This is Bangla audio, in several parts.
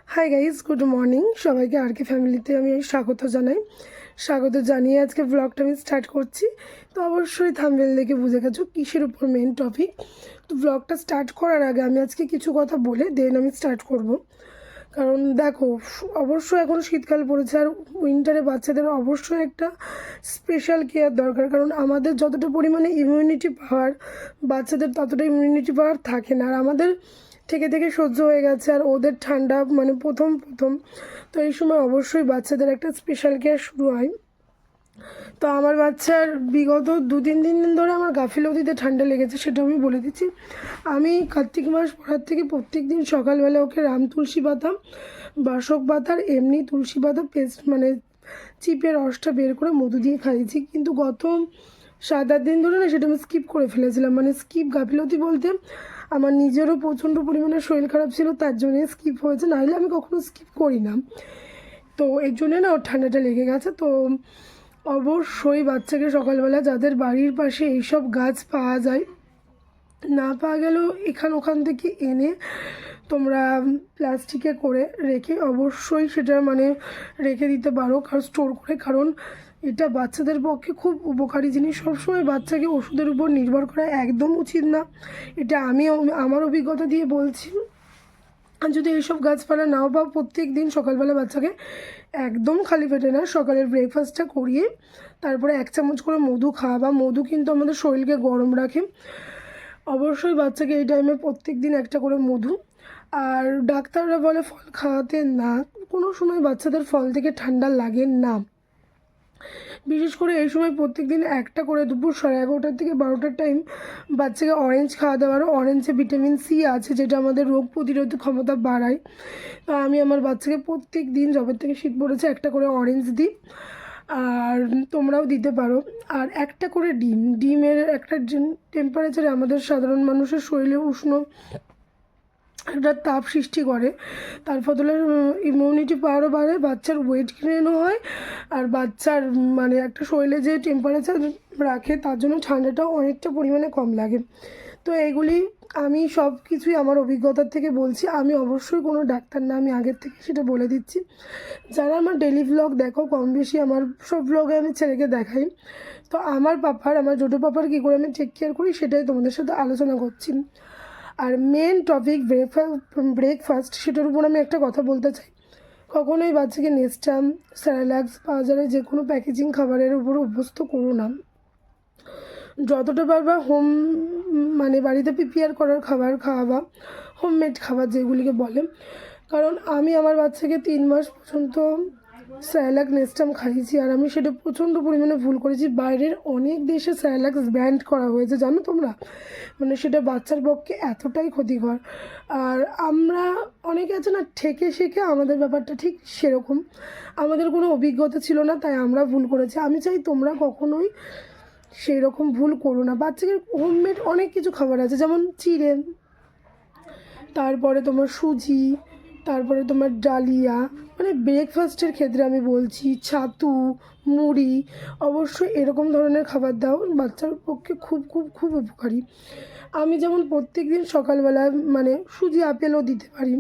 Hi guys, good morning. সবাইকে আর কে ফ্যামিলিতে আমি স্বাগত জানিয়ে আজকে ব্লগটা আমি স্টার্ট করছি। তো অবশ্যই থাম্বনেল দেখে বুঝে গেছো কিসের উপর মেন টপিক। তো ব্লগটা স্টার্ট করার আগে আমি আজকে কিছু কথা বলে দেন আমি স্টার্ট করব। কারণ দেখো, অবশ্যই এখন শীতকাল পড়েছে আর উইন্টারে বাচ্চাদের অবশ্যই একটা স্পেশাল কেয়ার দরকার। কারণ আমাদের যতটা পরিমাণে ইমিউনিটি পাওয়ার, বাচ্চাদের ততটা ইমিউনিটি পাওয়ার থাকে না। আর আমাদের থেকে থেকে সহ্য হয়ে গেছে, আর ওদের ঠান্ডা মানে প্রথম প্রথম। তো এই সময় অবশ্যই বাচ্চাদের একটা স্পেশাল কেয়ার শুরু হয়। তো আমার বাচ্চার বিগত 2-3 দিন ধরে আমার গাফিলতিতে ঠান্ডা লেগেছে, সেটা আমি বলে দিচ্ছি। আমি কার্তিক মাস পড়ার থেকে প্রত্যেক দিন সকালবেলা ওকে রাম তুলসী পাতা, বাসক পাতার এমনি তুলসী পাতা পেস্ট মানে চিপের রসটা বের করে মধু দিয়ে খাইয়েছি। কিন্তু গত 7-8 দিন ধরে না সেটা আমি স্কিপ করে ফেলেছিলাম। মানে স্কিপ গাফিলতি বলতে আমার নিজেরও প্রচণ্ড পরিমাণে শরীর খারাপ ছিল, তার জন্যই স্কিপ হয়েছে, নাহলে আমি কখনো স্কিপ করি না। তো এর জন্যে না ওর ঠান্ডাটা লেগে গেছে। তো অবশ্যই বাচ্চাকে সকালবেলা যাদের বাড়ির পাশে এইসব গাছ পাওয়া যায়, না পাওয়া গেলেও ওখান থেকে এনে তোমরা প্লাস্টিকে করে রেখে অবশ্যই সেটা মানে রেখে দিতে পারো, কারণ স্টোর করে। কারণ এটা বাচ্চাদের পক্ষে খুব উপকারী জিনিস। সবসময় বাচ্চাকে ওষুধের উপর নির্ভর করা একদম উচিত না, এটা আমি আমার অভিজ্ঞতা দিয়ে বলছি। আর যদি এইসব গাছপালা নাও পাও, প্রত্যেক দিন সকালবেলা বাচ্চাকে একদম খালি পেটে না, সকালের ব্রেকফাস্টটা করিয়ে তারপরে 1 চামচ করে মধু খাওয়া। মধু কিন্তু আমাদের শরীরকে গরম রাখে। অবশ্যই বাচ্চাকে এই টাইমে প্রত্যেক দিন একটা করে মধু। আর ডাক্তাররা বলে ফল খাওয়াতে না, কোনো সময় বাচ্চাদের ফল থেকে ঠান্ডা লাগে না। বিশেষ করে এই সময় প্রত্যেক দিন একটা করে দুপুর 11:30 থেকে 12টার টাইম বাচ্চাকে অরেঞ্জ খাওয়াতে পারো। অরেঞ্জে ভিটামিন সি আছে, যেটা আমাদের রোগ প্রতিরোধ ক্ষমতা বাড়ায়। তো আমি আমার বাচ্চাকে প্রত্যেক দিন যবে থেকে শীত পড়েছে একটা করে অরেঞ্জ দিই, আর তোমরাও দিতে পারো। আর একটা করে ডিমের একটা টেম্পারেচারে আমাদের সাধারণ মানুষের শরীরে উষ্ণ একটা তাপ সৃষ্টি করে, তার ফলে ইমিউনিটি পাওয়ারও বাড়ে, বাচ্চার ওয়েট গেইনও হয়। আর বাচ্চার মানে একটা শরীরে যে টেম্পারেচার রাখে তার জন্য ঠান্ডাটাও অনেকটা পরিমাণে কম লাগে। তো এগুলি আমি সব কিছুই আমার অভিজ্ঞতার থেকে বলছি। আমি অবশ্যই কোনো ডাক্তার না, আমি আগের থেকে সেটা বলে দিচ্ছি। যারা আমার ডেলি ভ্লগ দেখো, কম বেশি আমার সব ভ্লগে আমি ছেলেকে দেখাই। তো আমার জোটো পাপার কী করে আমি টেক কেয়ার করি সেটাই তোমাদের সাথে আলোচনা করছি। আর মেন টপিক ব্রেকফাস্ট, সেটার উপর আমি একটা কথা বলতে চাই। কখনোই বাচ্চাকে নেস্টাম, স্যারেলাক্স, বাজারে যে কোনো প্যাকেজিং খাবারের উপর অভ্যস্ত করো না। যতটা পারবা হোম মানে বাড়িতে প্রিপেয়ার করার খাবার খাওয়াবা, হোমমেড খাবার যেগুলিকে বলে। কারণ আমি আমার বাচ্চাকে 3 মাস পর্যন্ত স্যারেলাক নেস্টাম খাইয়েছি, আর আমি সেটা প্রচণ্ড পরিমাণে ভুল করেছি। বাইরের অনেক দেশে স্যারেলাক্স ব্যান্ড করা হয়েছে, জানো তোমরা? মানে সেটা বাচ্চার পক্ষে এতটাই ক্ষতিকর। আর আমরা অনেকে আছে না, ঠেকে শেখে, আমাদের ব্যাপারটা ঠিক সেরকম। আমাদের কোনো অভিজ্ঞতা ছিল না, তাই আমরা ভুল করেছি। আমি চাই তোমরা কখনোই সেই রকম ভুল করো না। বাচ্চাকে হোমমেড অনেক কিছু খাবার আছে, যেমন চিড়ে, তারপরে তোমার সুজি, তারপরে তোমার ডালিয়া, মানে ব্রেকফাস্টের ক্ষেত্রে আমি বলছি, ছাতু, মুড়ি, অবশ্যই এরকম ধরনের খাবার দাও, বাচ্চার পক্ষে খুব খুব খুব উপকারী। আমি যেমন প্রত্যেক দিন সকালবেলা মানে সুজি আপেলও দিতে পারি।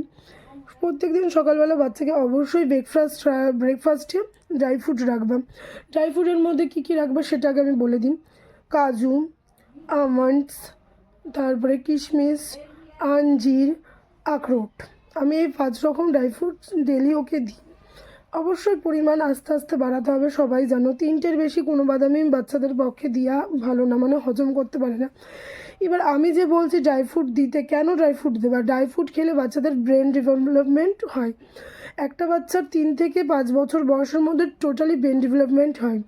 প্রত্যেক দিন সকালবেলা বাচ্চাকে অবশ্যই ব্রেকফাস্টে ড্রাই ফ্রুট রাখবা। ড্রাই ফ্রুটের মধ্যে কী কী রাখবা সেটাকে আমি বলে দিই। কাজু, আমন্ডস, তারপরে কিশমিশ, আঞ্জির, আখরোট। আমি এই 5 রকম ড্রাই ফ্রুটস ডেলি ওকে দিই। অবশ্যই পরিমাণ আস্তে আস্তে বাড়াতে হবে। সবাই জানো 3টের বেশি কোনো বাদামই বাচ্চাদের পক্ষে দেওয়া ভালো না, মানে হজম করতে পারে না। এবার আমি যে বলছি ড্রাই ফ্রুট দিতে, কেন ড্রাই ফ্রুট দেবা? ড্রাই ফ্রুট খেলে বাচ্চাদের ব্রেন ডেভেলপমেন্ট হয়। একটা বাচ্চার 3 থেকে 5 বছর বয়সের মধ্যে টোটালি ব্রেন ডেভেলপমেন্ট হয়।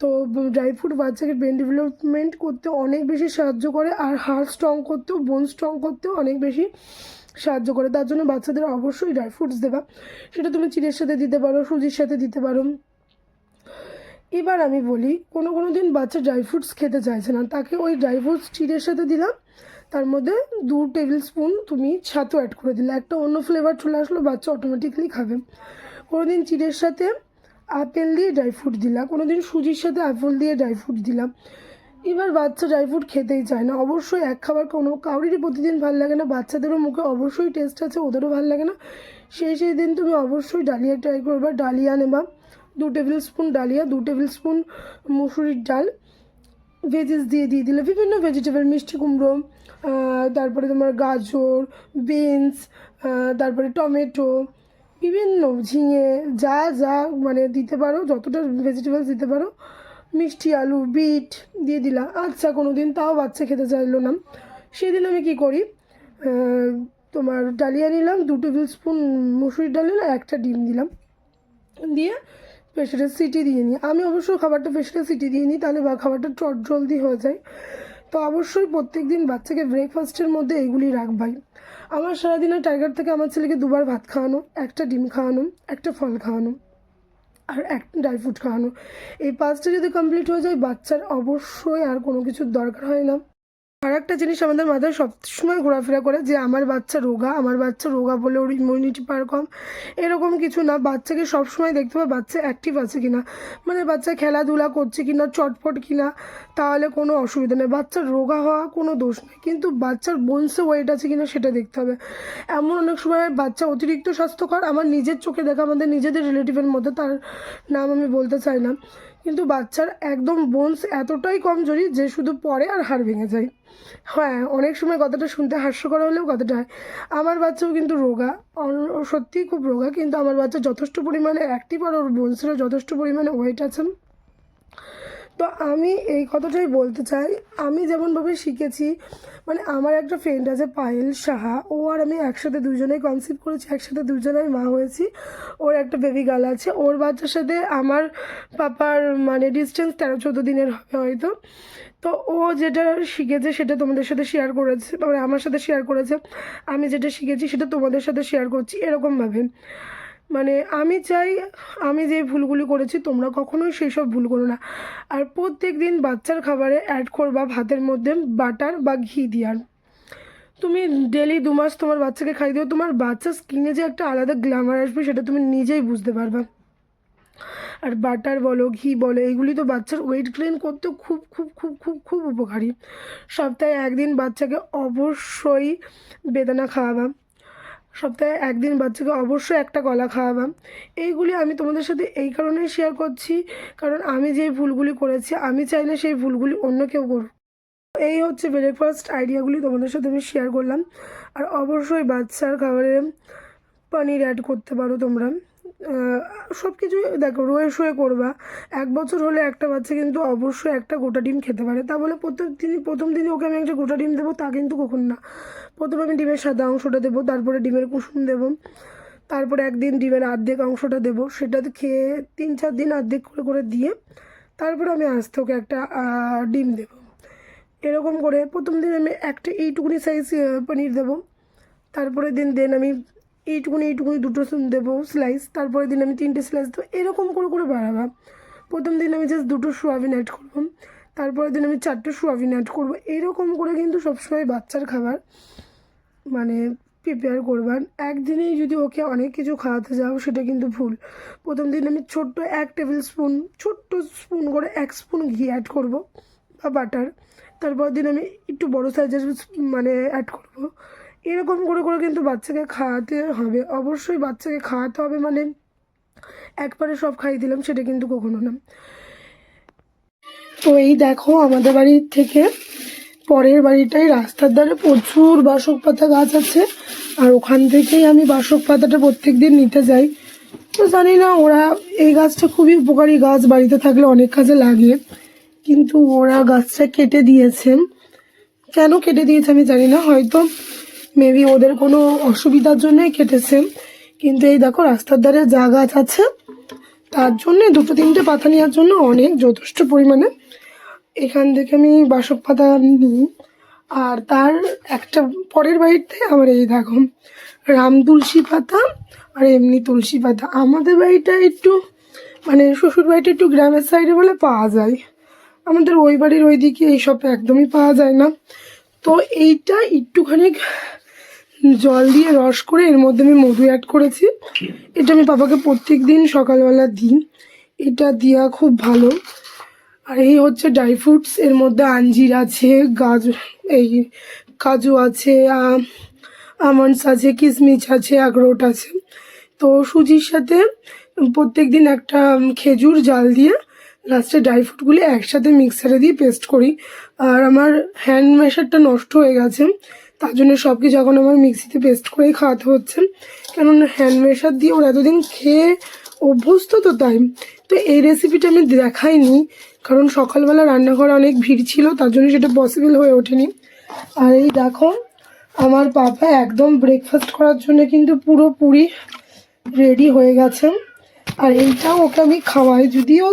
তো ড্রাই ফ্রুট বাচ্চাকে ব্রেন ডেভেলপমেন্ট করতে অনেক বেশি সাহায্য করে, আর হাড় স্ট্রং করতেও, বোন স্ট্রং করতেও অনেক বেশি সাহায্য করে। তার জন্য বাচ্চাদের অবশ্যই ড্রাই ফ্রুটস দেবা। সেটা তুমি চিড়ের সাথে দিতে পারো, সুজির সাথে দিতে পারো। এবার আমি বলি, কোনো দিন বাচ্চা ড্রাই ফ্রুটস খেতে চাইছে না, তাকে ওই ড্রাই ফ্রুটস চিড়ের সাথে দিলাম, তার মধ্যে 2 টেবিল স্পুন তুমি ছাতু অ্যাড করে দিলে, একটা অন্য ফ্লেভার চলে আসলো, বাচ্চা অটোমেটিকলি খাবে। কোনো দিন চিড়ের সাথে আপেল দিয়ে ড্রাই ফ্রুট দিলাম, কোনো দিন সুজির সাথে আপেল দিয়ে ড্রাই ফ্রুট দিলাম। এবার বাচ্চা ড্রাই ফ্রুট খেতেই চায় না। অবশ্যই এক খাবার কারোরই প্রতিদিন ভালো লাগে না, বাচ্চাদেরও মুখে অবশ্যই টেস্ট আছে, ওদেরও ভালো লাগে না। সেই দিন তুমি অবশ্যই ডালিয়া ট্রাই করবা। ডালিয়া নেবা 2 table spoon dahlia, 2 table spoon মুসুরির ডাল, ভেজিস দিয়ে দিলে বিভিন্ন ভেজিটেবল, মিষ্টি কুমড়ো, তারপরে তোমার গাজর, বিনস, তারপরে টমেটো, বিভিন্ন ঝিঙে, যা যা মানে দিতে পারো, যতটা ভেজিটেবলস দিতে পারো, মিষ্টি আলু, বিট দিয়ে দিলাম। আচ্ছা কোনো দিন তাও বাচ্চা খেতে চাইলো না, সেদিন আমি কী করি, তোমার ডালিয়া নিলাম, 2 টেবিল স্পুন মুসুরির ডাল নিলাম, একটা ডিম দিলাম, দিয়ে প্রেশারে সিটি দিয়ে নিই। আমি অবশ্যই খাবারটা প্রেশারে সিটি দিয়ে নিই, তাহলে বা খাবারটা চট জলদি হয়ে যায়। তো অবশ্যই প্রত্যেক দিন বাচ্চাকে ব্রেকফাস্টের মধ্যে এইগুলি রাখবাই। আমার সারাদিনের টার্গেট থেকে আমার ছেলেকে 2বার ভাত খাওয়ানো, একটা ডিম খাওয়ানো, একটা ফল খাওয়ানো, আর একটা ড্রাই ফ্রুট খাওয়ানো। এই 5টা যদি কমপ্লিট হয়ে যায়, বাচ্চার অবশ্যই আর কোনো কিছুর দরকার হয় না। আর একটা জিনিস আমাদের মাথায় সবসময় ঘোরাফেরা করে যে আমার বাচ্চা রোগা বলে ওর ইমিউনিটি পাওয়ার কম, এরকম কিছু না। বাচ্চাকে সবসময় দেখতে হবে বাচ্চা অ্যাক্টিভ আছে কিনা, মানে বাচ্চা খেলাধুলা করছে কিনা, চটপট কিনা, তাহলে কোনো অসুবিধা নেই। বাচ্চার রোগা হওয়া কোনো দোষ নেই, কিন্তু বাচ্চার বোনসে ওয়েট আছে কিনা সেটা দেখতে হবে। এমন অনেক সময় বাচ্চা অতিরিক্ত স্বাস্থ্যকর, আমার নিজের চোখে দেখা, আমাদের নিজেদের রিলেটিভের মধ্যে, তার নাম আমি বলতে চাই না, কিন্তু বাচ্চার একদম বোনস এতটাই কমজোরি যে শুধু পড়ে আর হাড় ভেঙে যায়। হ্যাঁ, অনেক সময় কথাটা শুনতে হাস্যকর হলেও কথাটা হয়। আমার বাচ্চাও কিন্তু রোগা, সত্যিই খুব রোগা, কিন্তু আমার বাচ্চা যথেষ্ট পরিমাণে অ্যাক্টিভ, আর ওর বোনসেরও যথেষ্ট পরিমাণে ওয়েট আছে। তো আমি এই কথাটাই বলতে চাই, আমি যেমনভাবে শিখেছি, মানে আমার একটা ফ্রেন্ড আছে পায়েল সাহা, ও আর আমি একসাথে দুজনেই কনসিভ করেছি, একসাথে দুজনেই মা হয়েছি। ওর একটা বেবি গার্ল আছে, ওর বাচ্চার সাথে আমার পাপার মানে ডিস্টেন্স 13-14 দিনের হবে হয়তো। তো ও যেটা শিখেছে সেটা তোমাদের সাথে শেয়ার করেছে, মানে আমার সাথে শেয়ার করেছে, আমি যেটা শিখেছি সেটা তোমাদের সাথে শেয়ার করছি এরকমভাবে। মানে আমি চাই আমি যে ভুলগুলি করেছি তোমরা কখনোই সেই সব ভুল করো না। আর প্রত্যেক দিন বাচ্চার খাবারে অ্যাড করবা ভাতের মধ্যে বাটার বা ঘি দেওয়ার। তুমি ডেলি 2 মাস তোমার বাচ্চাকে খাই দিও, তোমার বাচ্চার স্কিনে যে একটা আলাদা গ্ল্যামার আসবে সেটা তুমি নিজেই বুঝতে পারবা। আর বাটার বলো, ঘি বলো, এগুলি তো বাচ্চার ওয়েট গেইন করতে খুব খুব খুব খুব খুব উপকারী। সপ্তাহে 1 দিন বাচ্চাকে অবশ্যই বেদানা খাওয়াবা, সপ্তাহে 1 দিন বাচ্চাকে অবশ্যই একটা কলা খাওয়াবাম। এইগুলি আমি তোমাদের সাথে এই কারণেই শেয়ার করছি, কারণ আমি যে ভুলগুলি করেছি আমি চাই না সেই ভুলগুলি অন্য কেউ করুক। এই হচ্ছে ব্রেকফাস্ট আইডিয়াগুলি তোমাদের সাথে আমি শেয়ার করলাম। আর অবশ্যই বাচ্চার খাবারে পনির অ্যাড করতে পারো তোমরা, সব কিছু দেখো রয়ে শোয়ে করবা। 1 বছর হলে একটা বাচ্চা কিন্তু অবশ্যই একটা গোটা ডিম খেতে পারে, তা বলে প্রথম দিনই ওকে আমি একটা গোটা ডিম দেবো তা কিন্তু কখন না। প্রথমে আমি ডিমের সাদা অংশটা দেবো, তারপরে ডিমের কুসুম দেবো, তারপরে 1 দিন ডিমের অর্ধেক অংশটা দেবো, সেটা খেয়ে 3-4 দিন অর্ধেক করে করে দিয়ে তারপরে আমি আস্তে ওকে একটা ডিম দেবো। এরকম করে প্রথম দিন আমি একটা এইটুকুনি সাইজ পনির দেবো, তারপরে দিন আমি এইটুকুনি 2টো দেবো স্লাইস, তারপরে দিন আমি 3টে স্লাইস দেবো, এরকম করে করে বাড়াবো। প্রথম দিন আমি জাস্ট 2টো সোয়াবিন অ্যাড করবো, তারপরের দিন আমি 4টে সোয়াবিন অ্যাড করবো। এরকম করে কিন্তু সবসময় বাচ্চার খাবার মানে প্রিপেয়ার করবেন। একদিনেই যদি ওকে অনেক কিছু খাওয়াতে যাও সেটা কিন্তু ভুল। প্রথম দিন আমি ছোট্ট 1 টেবিল স্পুন, ছোট্ট স্পুন করে 1 স্পুন ঘি অ্যাড করবো বা বাটার, তারপর দিন আমি একটু বড়ো সাইজের মানে অ্যাড করবো। এরকম করে করে কিন্তু বাচ্চাকে খাওয়াতে হবে, অবশ্যই বাচ্চাকে খাওয়াতে হবে, মানে একবারে সব খাইয়ে দিলাম সেটা কিন্তু কখনো না। তো এই দেখো আমাদের বাড়ির থেকে পরের বাড়িটাই রাস্তার ধারে প্রচুর বাসক পাতা গাছ আছে, আর ওখান থেকেই আমি বাসক পাতাটা প্রত্যেক দিন নিতে যাই। তো জানি না ওরা, এই গাছটা খুবই উপকারী গাছ, বাড়িতে থাকলে অনেক কাজে লাগে, কিন্তু ওরা গাছটা কেটে দিয়েছে। কেন কেটে দিয়েছে আমি জানি না, হয়তো মেবি ওদের কোনো অসুবিধার জন্যই কেটেছে। কিন্তু এই দেখো রাস্তার ধারে যা গাছ আছে তার জন্যে 2-3টে পাতা নেওয়ার জন্য অনেক যথেষ্ট পরিমাণে এখান থেকে আমি বাসক পাতা নিই। আর তার একটা পরের বাড়িতে আমার এই দেখো রাম তুলসী পাতা আর এমনি তুলসী পাতা। আমাদের বাড়িটা একটু মানে শ্বশুর বাড়িটা একটু গ্রামের সাইডে বলে পাওয়া যায়, আমাদের ওই বাড়ির ওই দিকে এইসব একদমই পাওয়া যায় না। তো এইটা একটুখানি জল দিয়ে রস করে এর মধ্যে আমি মধু অ্যাড করেছি, এটা আমি পাপাকে প্রত্যেক দিন সকালবেলা দিই, এটা দেওয়া খুব ভালো। আর এই হচ্ছে ড্রাই ফ্রুটস, এর মধ্যে আঞ্জির আছে, কাজু আছে, আমন্ডস আছে, কিশমিশ আছে, আখরোট আছে। তো সুজির সাথে প্রত্যেক দিন একটা খেজুর জাল দিয়ে লাস্টে ড্রাই ফ্রুটগুলি একসাথে মিক্সারে দিয়ে পেস্ট করি। আর আমার হ্যান্ড ম্যাশারটা নষ্ট হয়ে গেছে, তার জন্য সব কিছু এখন আমার মিক্সিতে পেস্ট করেই খাওয়াতে হচ্ছে, কেননা হ্যান্ড ম্যাশার দিয়ে ওরা এতদিন খেয়ে অভ্যস্ত, তো তাই। তো এই রেসিপিটা আমি দেখাইনি, কারণ সকালবেলা রান্নাঘরে অনেক ভিড় ছিল, তার জন্য সেটা পসিবল হয়ে ওঠেনি। আর এই দেখো আমার পাপা একদম ব্রেকফাস্ট করার জন্য কিন্তু পুরোপুরি রেডি হয়ে গেছে। আর এইটাও ওকে আমি খাওয়াই, যদিও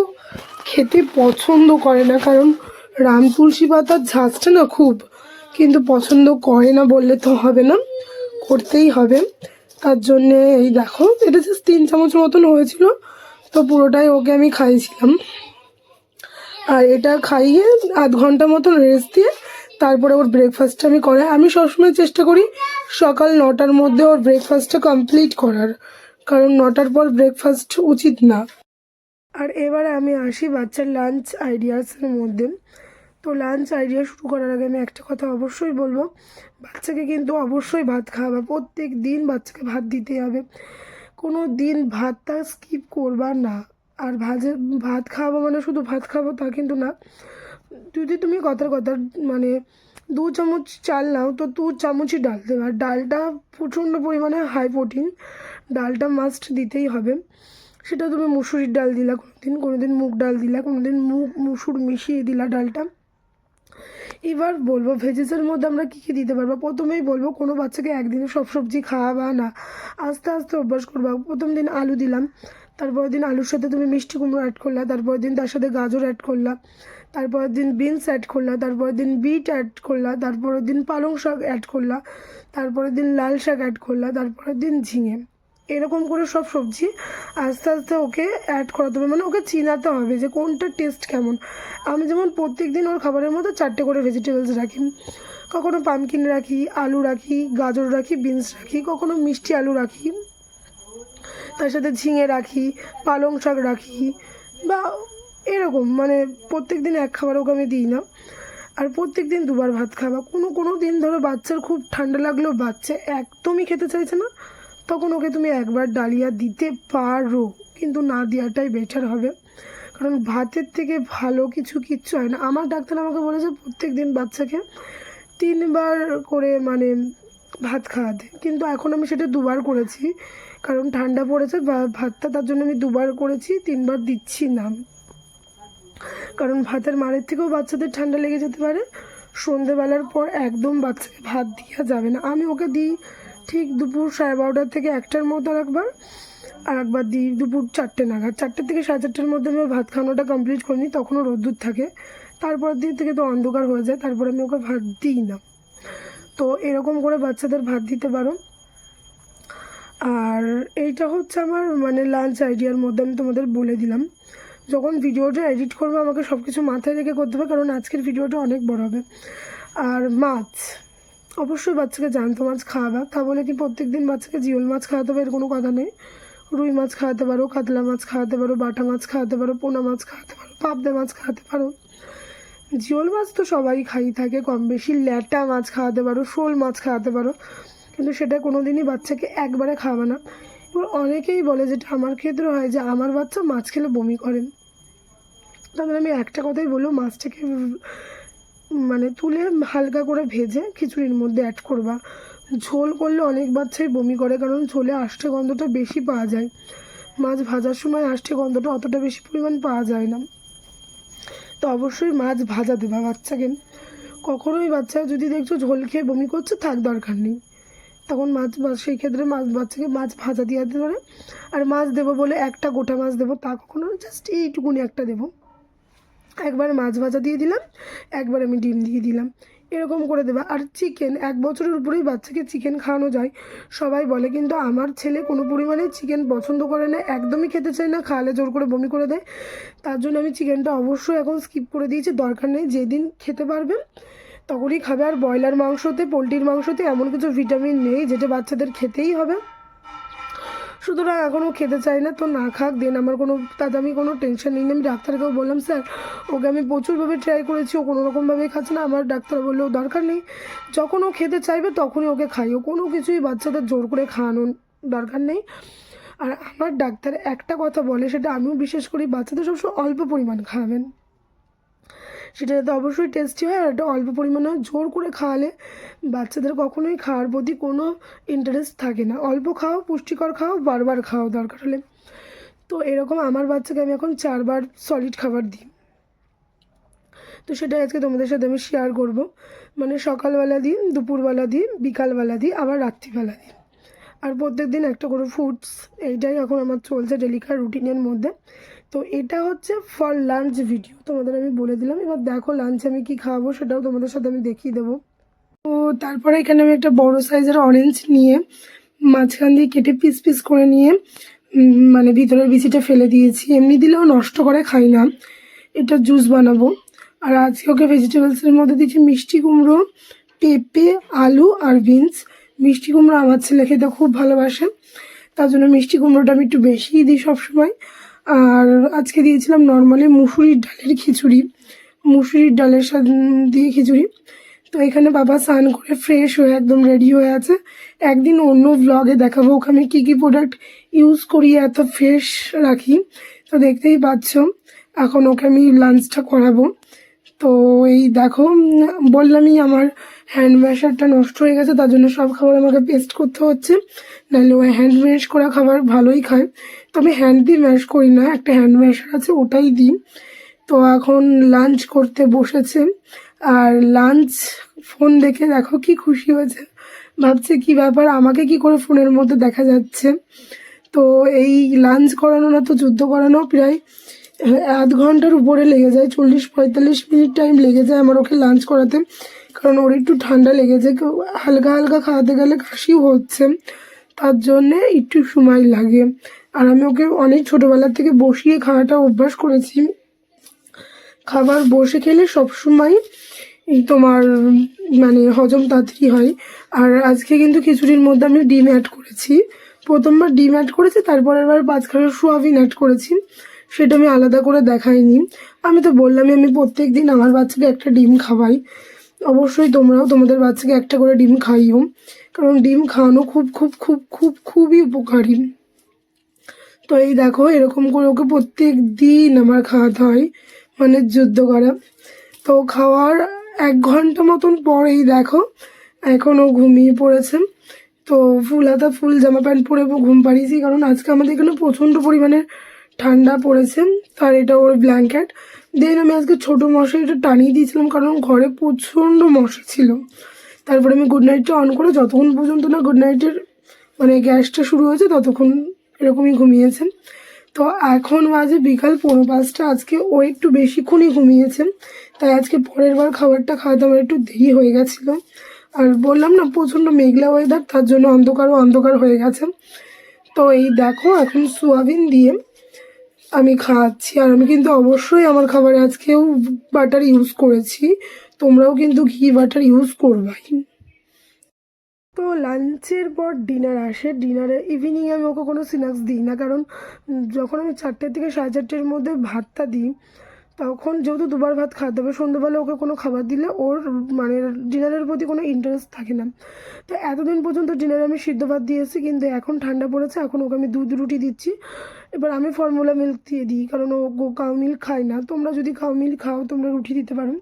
খেতে পছন্দ করে না, কারণ রাম তুলসী পাতার ঝাঁজটা না খুব, কিন্তু পছন্দ করে না বললে তো হবে না, করতেই হবে। তার জন্যে এই দেখো এটা জাস্ট 3 চামচ মতন হয়েছিল, তো পুরোটাই ওকে আমি খাইয়েছিলাম। আর এটা খাইয়ে আধ ঘন্টা মতন রেস্ট দিয়ে তারপরে ওর ব্রেকফাস্টটা আমি করাই। আমি সবসময় চেষ্টা করি সকাল 9টার মধ্যে ওর ব্রেকফাস্টটা কমপ্লিট করার, কারণ 9টার পর ব্রেকফাস্ট উচিত না। আর এবারে আমি আসি বাচ্চার লাঞ্চ আইডিয়াসের মধ্যে। তো লাঞ্চ আইডিয়া শুরু করার আগে আমি একটা কথা অবশ্যই বলবো, বাচ্চাকে কিন্তু অবশ্যই ভাত খাওয়াবে, প্রত্যেক দিন বাচ্চাকে ভাত দিতে হবে, কোনো দিন ভাতটা স্কিপ করবা না। আর ভাত খাওয়াবো মানে শুধু ভাত খাবো তা কিন্তু না, যদি তুমি কথার কথা মানে 2 চামচ চাল নাও তো 2 চামচই ডাল দেবে। আর ডালটা প্রচণ্ড পরিমাণে হাই প্রোটিন, ডালটা মাস্ট দিতেই হবে। সেটা তুমি মুসুরির ডাল দিলা কোনোদিন মুগ ডাল দিলা, কোনোদিন মুসুর মিশিয়ে দিলা ডালটা। এবার বলবো ভেজেসের মধ্যে আমরা কী কী দিতে পারবো। প্রথমেই বলবো কোনো বাচ্চাকে একদিনে সব সবজি খাওয়াবা না, আস্তে আস্তে অভ্যাস করবা। প্রথম দিন আলু দিলাম, তারপরের দিন আলুর সাথে তুমি মিষ্টি কুমড়ো অ্যাড করলা, তারপরের দিন তার সাথে গাজর অ্যাড করলা, তারপরের দিন বিনস অ্যাড করলা, তারপরের দিন বিট অ্যাড করলা, তারপরের দিন পালং শাক অ্যাড করলা, তারপরের দিন লাল শাক অ্যাড করলা, তারপরের দিন ঝিঙে। এরকম করে সব সবজি আস্তে আস্তে ওকে অ্যাড করাতে হবে, মানে ওকে চিনাতে হবে যে কোনটা টেস্ট কেমন। আমি যেমন প্রত্যেক দিন ওর খাবারের মধ্যে 4টে করে ভেজিটেবলস রাখি, কখনো পামকিন রাখি, আলু রাখি, গাজর রাখি, বিনস রাখি, কখনো মিষ্টি আলু রাখি, তার সাথে ঝিঙে রাখি, পালং শাক রাখি, বা এরকম, মানে প্রত্যেক দিন এক খাবার ওকে আমি দিই না। আর প্রত্যেক দিন 2বার ভাত খাওয়া। কোনো দিন ধরো বাচ্চার খুব ঠান্ডা লাগলো, বাচ্চা একদমই খেতে চাইছে না, তখন ওকে তুমি একবার ডালিয়া দিতে পারো, কিন্তু না দেওয়াটাই বেটার হবে, কারণ ভাতের থেকে ভালো কিচ্ছু হয় না। আমার ডাক্তার আমাকে বলেছে প্রত্যেক দিন বাচ্চাকে 3বার করে মানে ভাত খাওয়াতে, কিন্তু এখন আমি সেটা 2বার করেছি, কারণ ঠান্ডা পড়েছে ভাতটা, তার জন্য আমি 2বার করেছি, 3বার দিচ্ছি না, কারণ ভাতের মারের থেকেও বাচ্চাদের ঠান্ডা লেগে যেতে পারে। সন্ধেবেলার পর একদম বাচ্চাকে ভাত দেওয়া যাবে না। আমি ওকে দিই ঠিক দুপুর 12:30 থেকে 1টার মধ্যে একবার, আর একবার দিই দুপুর 4টে নাগাদ। 4টে থেকে 4:30টার মধ্যে আমি ভাত খাওয়ানোটা কমপ্লিট করে নিই, তখনও রোদ্দুর থাকে। তারপরের দিন থেকে তো অন্ধকার হয়ে যায়, তারপরে আমি ওকে ভাত দিই না। তো এরকম করে বাচ্চাদের ভাত দিতে পারো। আর এইটা হচ্ছে আমার মানে লাঞ্চ আইডিয়ার মধ্যে আমি তোমাদের বলে দিলাম। যখন ভিডিওটা এডিট করবো আমাকে সব কিছু মাথায় রেখে করতে হবে, কারণ আজকের ভিডিওটা অনেক বড় হবে। আর মাছ, অবশ্যই বাচ্চাকে জ্যান্ত মাছ খাওয়াবা, তা বলে কি প্রত্যেক দিন বাচ্চাকে জিওল মাছ খাওয়াতে হবে এর কোনো কথা নেই। রুই মাছ খাওয়াতে পারো, কাতলা মাছ খাওয়াতে পারো, বাটা মাছ খাওয়াতে পারো, পোনা মাছ খাওয়াতে পারো, পাবদা মাছ খাওয়াতে পারো। জিওল মাছ তো সবাই খাই থাকে কম বেশি, ল্যাটা মাছ খাওয়াতে পারো, শোল মাছ খাওয়াতে পারো, কিন্তু সেটা কোনো দিনই বাচ্চাকে একবারে খাওয়াবে না। এবার অনেকেই বলে, যেটা আমার ক্ষেত্রে হয়, যে আমার বাচ্চা মাছ খেলে বমি করে। তাদের আমি একটা কথাই বলবো, মাছটাকে মানে তুলে হালকা করে ভেজে খিচুড়ির মধ্যে অ্যাড করবা। ঝোল করলে অনেক বাচ্চাই বমি করে, কারণ ঝোলে আষ্টে গন্ধটা বেশি পাওয়া যায়, মাছ ভাজার সময় আষ্টে গন্ধটা অতটা বেশি পরিমাণ পাওয়া যায় না। তো অবশ্যই মাছ ভাজা দেবা বাচ্চাকে। কখনোই বাচ্চা যদি দেখছো ঝোল খেয়ে বমি করছে, থাক দরকার নেই, তখন সেই ক্ষেত্রে বাচ্চাকে মাছ ভাজা দিয়ে দিতে পারে। আর মাছ দেবো বলে একটা গোটা মাছ দেবো তা কখনো, জাস্ট এইটুকুনি একটা দেবো। একবার মাছ ভাজা দিয়ে দিলাম, একবার আমি ডিম দিয়ে দিলাম, এরকম করে দেবা। আর চিকেন 1 বছরের উপরেই বাচ্চাকে চিকেন খাওয়ানো যায় সবাই বলে, কিন্তু আমার ছেলে কোনো পরিমাণে চিকেন পছন্দ করে না, একদমই খেতে চায় না, খাওয়ালে জোর করে বমি করে দেয়। তার জন্য আমি চিকেনটা অবশ্যই এখন স্কিপ করে দিয়েছি, দরকার নেই, যেদিন খেতে পারবে তখনই খাবে। আর ব্রয়লার মাংসতে, পোলট্রির মাংসতে এমন কিছু ভিটামিন নেই যেটা বাচ্চাদের খেতেই হবে, সুতরাং এখনও খেতে চাই না, তো না খাক, দেন আমার তাতে আমি কোনো টেনশন নিই না। আমি ডাক্তারকেও বললাম, স্যার ওকে আমি প্রচুরভাবে ট্রাই করেছি, ও কোনো রকমভাবেই খাচ্ছে না। আমার ডাক্তার বললেও দরকার নেই, যখন ও খেতে চাইবে তখনই ওকে খাইও, কোনো কিছুই বাচ্চাদের জোর করে খাওয়ানোর দরকার নেই। আর আমার ডাক্তার একটা কথা বলে, সেটা আমিও বিশেষ করি, বাচ্চাদের সবসময় অল্প পরিমাণ খাওয়াবেন, সেটা যাতে অবশ্যই টেস্টি হয় আর একটা অল্প পরিমাণে জোর করে খাওয়ালে বাচ্চাদের কখনোই খাওয়ার প্রতি কোনো ইন্টারেস্ট থাকে না। অল্প খাও, পুষ্টিকর খাও, বারবার খাও দরকার হলে। তো এরকম আমার বাচ্চাকে আমি এখন 4 বার সলিড খাবার দিই। তো সেটাই আজকে তোমাদের সাথে আমি শেয়ার করব। মানে সকালবেলা দিই, দুপুরবেলা দিই, বিকালবেলা দিই, আবার রাত্রিবেলা দিই। আর প্রত্যেক দিন একটা করে ফ্রুটস, এইটাই এখন আমার চলছে ডেলিকার রুটিনের মধ্যে। তো এটা হচ্ছে ফর লাঞ্চ ভিডিও, তোমাদের আমি বলে দিলাম। এবার দেখো লাঞ্চে আমি কী খাওয়াবো সেটাও তোমাদের সাথে আমি দেখিয়ে দেবো। তো তারপরে এখানে আমি একটা বড় সাইজের অরেঞ্জ নিয়ে মাঝখান দিয়ে কেটে পিস পিস করে নিয়ে মানে ভিতরের বিচিটা ফেলে দিয়েছি। এমনি দিলেও নষ্ট করে খাই না, এটা জুস বানাবো। আর আজকে ওকে ভেজিটেবলসের মধ্যে দিচ্ছি মিষ্টি কুমড়ো, পেঁপে, আলু আর বিনস। মিষ্টি কুমড়ো আমার ছেলে খেতে খুব ভালোবাসে, তার জন্য মিষ্টি কুমড়োটা আমি একটু বেশিই দিই সবসময়। আর আজকে দিয়েছিলাম নর্মালি মুসুরির ডালের খিচুড়ি, মুসুরির ডালের সাথে দিয়ে খিচুড়ি। তো এখানে বাবা স্নান করে ফ্রেশ হয়ে একদম রেডি হয়ে আছে। একদিন অন্য ব্লগে দেখাবো ওকে আমি কী কী প্রোডাক্ট ইউজ করি, এত ফ্রেশ রাখি। তো দেখতেই পাচ্ছ এখন ওকে আমি লাঞ্চটা করাবো। তো এই দেখো, বললামই আমার হ্যান্ড ম্যাশারটা নষ্ট হয়ে গেছে, তার জন্য সব খাবার আমাকে পেস্ট করতে হচ্ছে, নাহলে ওই হ্যান্ড ম্যাশ করা খাবার ভালোই খায়। তো আমি হ্যান্ড দিয়ে ম্যাশ করি না, একটা হ্যান্ড ম্যাশার আছে ওটাই দিই। তো এখন লাঞ্চ করতে বসেছে, আর লাঞ্চ ফোন দেখে দেখো কি খুশি হয়েছে, ভাবছে কি ব্যাপার, আমাকে কি করে ফোনের মধ্যে দেখা যাচ্ছে। তো এই লাঞ্চ করানো না তো যুদ্ধ করানো প্রায় 1/2 ঘন্টার উপরে লেগে যায়, 40-45 মিনিট টাইম লেগে যায় আমার ওকে লাঞ্চ করাতে। কারণ ওর একটু ঠান্ডা লেগেছে, হালকা হালকা খাওয়াতে গেলে কাশিও হচ্ছে, তার জন্যে একটু সময় লাগে। আর আমি ওকে অনেক ছোটোবেলার থেকে বসিয়ে খাওয়াটা অভ্যাস করেছি। খাবার বসে খেলে সবসময় তোমার মানে হজম তাড়াতাড়ি হয়। আর আজকে কিন্তু খিচুড়ির মধ্যে আমি ডিম অ্যাড করেছি, প্রথমবার ডিম অ্যাড করেছি, তারপরের বার 5 খানা সোয়াবিন অ্যাড করেছি, সেটা আমি আলাদা করে দেখাইনি। আমি তো বললামই আমি প্রত্যেক দিন আমার বাচ্চাকে একটা ডিম খাওয়াই, অবশ্যই তোমরাও তোমাদের বাচ্চাকে একটা করে ডিম খাইও, কারণ ডিম খাওয়ানো খুব খুব খুব খুব খুবই উপকারী। তো এই দেখো এরকম করে ওকে প্রত্যেক দিন আমার খাওয়াতে হয়, মানে যুদ্ধ করা। তো খাওয়ার 1 ঘন্টা মতন পরেই দেখো এখনও ঘুমিয়ে পড়েছে। তো ফুল হাতা ফুল জামা প্যান্ট পরে ঘুম পাড়িয়েছি, কারণ আজকে আমাদের এখানে প্রচণ্ড পরিমাণে ঠান্ডা পড়েছে। আর এটা ওর ব্ল্যাঙ্কেট। দেন আমি আজকে ছোটো মশারিটা টানিয়ে দিয়েছিলাম, কারণ ঘরে প্রচণ্ড মশা ছিল। তারপরে আমি গুড নাইটটা অন করে যতক্ষণ পর্যন্ত না গুড নাইটের মানে গ্যাসটা শুরু হয়েছে ততক্ষণ এরকমই ঘুমিয়েছে। তো এখন বাজে বিকাল 4:45। আজকে ও একটু বেশিক্ষণই ঘুমিয়েছে, তাই আজকে পরের বার খাবারটা খাওয়াতে আমার একটু দেরি হয়ে গেছিলো। আর বললাম না প্রচণ্ড মেঘলা ওয়েদার, তার জন্য অন্ধকার হয়ে গেছে। তো এই দেখো এখন সোয়াবিন দিয়ে আমি খাওয়াচ্ছি। আর আমি কিন্তু অবশ্যই আমার খাবারে আজকেও বাটার ইউজ করেছি, তোমরাও কিন্তু ঘি বাটার ইউজ করবাই। তো লাঞ্চের পর ডিনার আসে, ডিনারে ইভিনিংয়ে আমি ওকে কোনো স্ন্যাক্স দিই না, কারণ যখন আমি 4টে থেকে 4:30-এর মধ্যে ভাতটা দিই, তখন যেহেতু 2বার ভাত খাওয়াতে হবে, সন্ধ্যেবেলা ওকে কোনো খাবার দিলে ওর মানে ডিনারের প্রতি কোনো ইন্টারেস্ট থাকে না। তো এতদিন পর্যন্ত ডিনারে আমি সিদ্ধ ভাত দিয়েছি, কিন্তু এখন ঠান্ডা পড়েছে, এখন ওকে আমি দুধ রুটি দিচ্ছি। এবার আমি ফর্মুলা মিল্ক দিয়ে দিই, কারণ ও কাউ মিল্ক খায় না। তোমরা যদি কাউ মিল্ক খাও তোমরা রুটি দিতে পারো।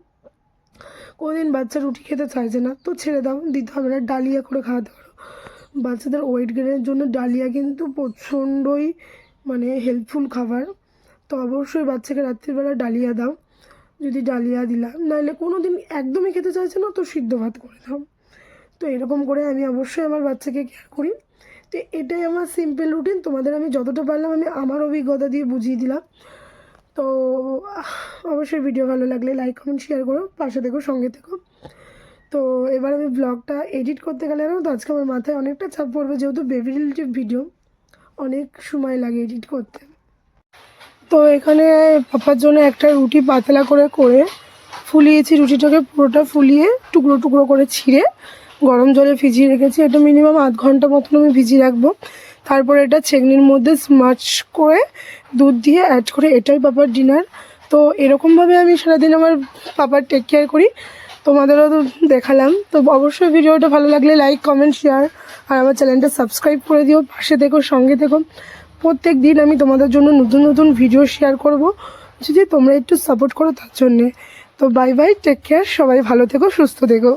কোনোদিন বাচ্চা রুটি খেতে চাইছে না, তো ছেড়ে দাও, দিতে হবে না, ডালিয়া করে খাওয়াতে পারো। বাচ্চাদের ওয়েট গেনের জন্য ডালিয়া কিন্তু প্রচণ্ডই মানে হেল্পফুল খাবার। তো অবশ্যই বাচ্চাকে রাত্রিবেলা ডালিয়া দাও, যদি ডালিয়া দিলাম, নাহলে কোনো দিন একদমই খেতে চাইছে না তো সিদ্ধ ভাত করে দাও। তো এরকম করে আমি অবশ্যই আমার বাচ্চাকে কেয়ার করি। তো এটাই আমার সিম্পল রুটিন, তোমাদের আমি যতটা পারলাম আমি আমার অভিজ্ঞতা দিয়ে বুঝিয়ে দিলাম। তো অবশ্যই ভিডিও ভালো লাগলে লাইক কমেন্ট শেয়ার করো, পাশে থেকো, সঙ্গে থেকো। তো এবার আমি ব্লগটা এডিট করতে গেলে না তো আজকে আমার মাথায় অনেকটা চাপ পড়বে, যেহেতু বেবি রিলেটিভ ভিডিও অনেক সময় লাগে এডিট করতে। তো এখানে পাপার জন্য একটা রুটি পাতলা করে করে ফুলিয়েছি, রুটিটাকে পুরোটা ফুলিয়ে টুকরো টুকরো করে ছিঁড়ে গরম জলে ভিজিয়ে রেখেছি। এটা মিনিমাম 1/2 ঘন্টা মতন আমি ভিজিয়ে রাখবো। তারপরে এটা ছেঁকনির মধ্যে স্মাচ করে দুধ দিয়ে অ্যাড করে, এটাই পাপার ডিনার। তো এরকমভাবে আমি সারাদিন আমার পাপার টেক কেয়ার করি, তোমাদেরও তো দেখালাম। তো অবশ্যই ভিডিওটা ভালো লাগলে লাইক কমেন্ট শেয়ার আর আমার চ্যানেলটা সাবস্ক্রাইব করে দিও, পাশে থেকো, সঙ্গে থেকো। প্রত্যেক দিন আমি তোমাদের জন্য নতুন নতুন ভিডিও শেয়ার করব, যদি তোমরা একটু সাপোর্ট করো তার জন্যে। তো বাই বাই, টেক কেয়ার, সবাই ভালো থেকো, সুস্থ থেকো।